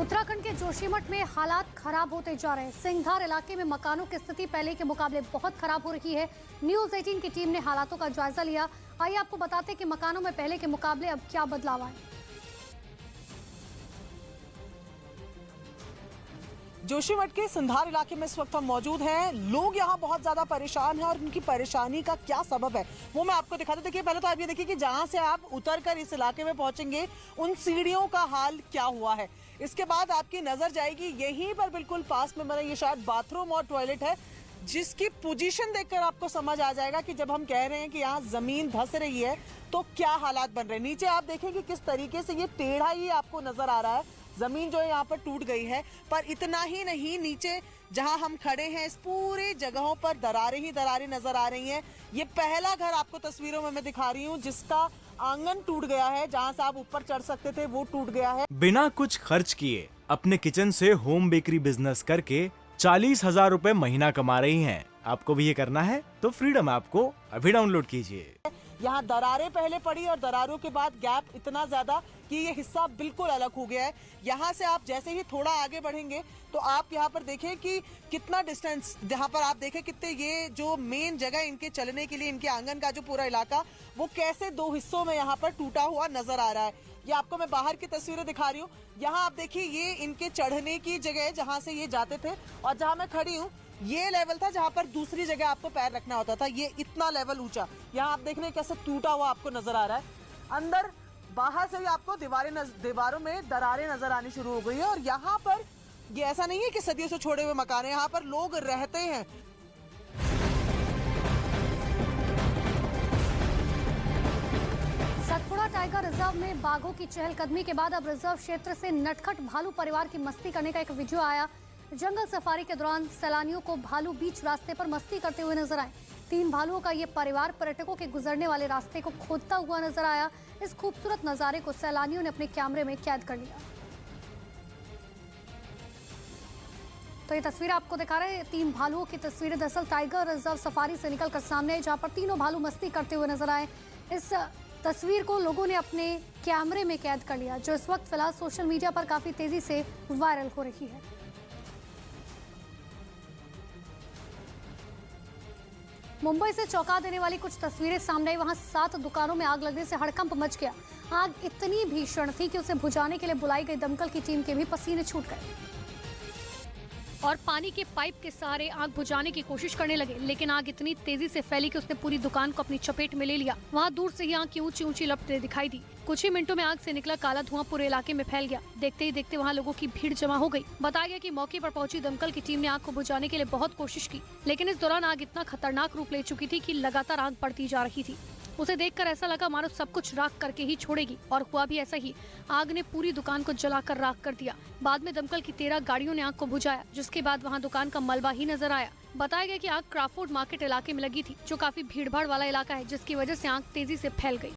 उत्तराखंड के जोशीमठ में हालात खराब होते जा रहे हैं। सिंघधार इलाके में मकानों की स्थिति पहले के मुकाबले बहुत खराब हो रही है। न्यूज़ 18 की टीम ने हालातों का जायजा लिया। आइए आपको बताते हैं कि मकानों में पहले के मुकाबले अब क्या बदलाव आए। जोशीमठ के सिंघधार इलाके में इस वक्त हम मौजूद हैं। लोग यहाँ बहुत ज्यादा परेशान हैं और उनकी परेशानी का क्या सबब है वो मैं आपको दिखाता हूं। देखिए, पहले तो आप ये देखिए कि जहां से आप उतरकर इस इलाके में पहुंचेंगे उन सीढ़ियों का हाल क्या हुआ है। इसके बाद आपकी नजर जाएगी यहीं पर बिल्कुल पास में बना ये शायद बाथरूम और टॉयलेट है, जिसकी पोजीशन देखकर आपको समझ आ जाएगा कि जब हम कह रहे हैं कि यहाँ जमीन धंस रही है तो क्या हालात बन रहे हैं। नीचे आप देखेंगे किस तरीके से ये टेढ़ा ही आपको नजर आ रहा है। जमीन जो है यहाँ पर टूट गई है, पर इतना ही नहीं, नीचे जहाँ हम खड़े हैं इस पूरी जगहों पर दरारें ही दरारें नजर आ रही हैं। ये पहला घर आपको तस्वीरों में मैं दिखा रही हूँ जिसका आंगन टूट गया है, जहाँ से आप ऊपर चढ़ सकते थे वो टूट गया है। बिना कुछ खर्च किए अपने किचन से होम बेकरी बिजनेस करके 40,000 रुपए महीना कमा रही हैं। आपको भी ये करना है तो फ्रीडम ऐप को अभी डाउनलोड कीजिए। यहाँ दरारें पहले पड़ी और दरारों के बाद गैप इतना ज्यादा कि ये हिस्सा बिल्कुल अलग हो गया है। यहाँ से आप जैसे ही थोड़ा आगे बढ़ेंगे तो आप यहाँ पर देखें कि कितना डिस्टेंस, जहाँ पर आप देखें कितने ये जो मेन जगह इनके चलने के लिए, इनके आंगन का जो पूरा इलाका, वो कैसे दो हिस्सों में यहाँ पर टूटा हुआ नजर आ रहा है। ये आपको मैं बाहर की तस्वीरें दिखा रही हूँ। यहाँ आप देखिए ये इनके चढ़ने की जगह है जहाँ से ये जाते थे, और जहाँ मैं खड़ी हूँ ये लेवल था जहाँ पर दूसरी जगह आपको पैर रखना होता था। ये इतना लेवल ऊंचा, यहाँ आप देख रहे हैं कैसे टूटा हुआ आपको नजर आ रहा है। अंदर बाहर से ही आपको दीवारों में दरारें नजर आनी शुरू हो गई है। और यहाँ पर ये ऐसा नहीं है कि सदियों से छोड़े हुए मकान है, यहाँ पर लोग रहते हैं। सतपुड़ा टाइगर रिजर्व में बाघों की चहलकदमी के बाद अब रिजर्व क्षेत्र से नटखट भालू परिवार की मस्ती करने का एक वीडियो आया। जंगल सफारी के दौरान सैलानियों को भालू बीच रास्ते पर मस्ती करते हुए नजर आए। 3 भालुओं का ये परिवार पर्यटकों के गुजरने वाले रास्ते को खोदता हुआ नजर आया। इस खूबसूरत नजारे को सैलानियों ने अपने कैमरे में कैद कर लिया। तो ये तस्वीर आपको दिखा रहे हैं 3 भालुओं की तस्वीरें। दरअसल टाइगर रिजर्व सफारी से निकलकर सामने, जहां पर तीनों भालू मस्ती करते हुए नजर आए। इस तस्वीर को लोगों ने अपने कैमरे में कैद कर लिया, जो इस वक्त फिलहाल सोशल मीडिया पर काफी तेजी से वायरल हो रही है। मुंबई से चौंका देने वाली कुछ तस्वीरें सामने आई। वहां 7 दुकानों में आग लगने से हड़कंप मच गया। आग इतनी भीषण थी कि उसे बुझाने के लिए बुलाई गई दमकल की टीम के भी पसीने छूट गए और पानी के पाइप के सहारे आग बुझाने की कोशिश करने लगे, लेकिन आग इतनी तेजी से फैली कि उसने पूरी दुकान को अपनी चपेट में ले लिया। वहां दूर से ही आग की ऊंची ऊंची लपटें दिखाई दी। कुछ ही मिनटों में आग से निकला काला धुआं पूरे इलाके में फैल गया। देखते ही देखते वहां लोगों की भीड़ जमा हो गई। बताया गया कि मौके पर पहुंची दमकल की टीम ने आग को बुझाने के लिए बहुत कोशिश की, लेकिन इस दौरान आग इतना खतरनाक रूप ले चुकी थी कि लगातार आग बढ़ती जा रही थी। उसे देखकर ऐसा लगा मानो सब कुछ राख करके ही छोड़ेगी, और हुआ भी ऐसा ही। आग ने पूरी दुकान को जलाकर राख कर दिया। बाद में दमकल की 13 गाड़ियों ने आग को बुझाया, जिसके बाद वहां दुकान का मलबा ही नजर आया। बताया गया कि आग क्राफोर्ड मार्केट इलाके में लगी थी, जो काफी भीड़ भाड़ वाला इलाका है, जिसकी वजह से आग तेजी से फैल गई।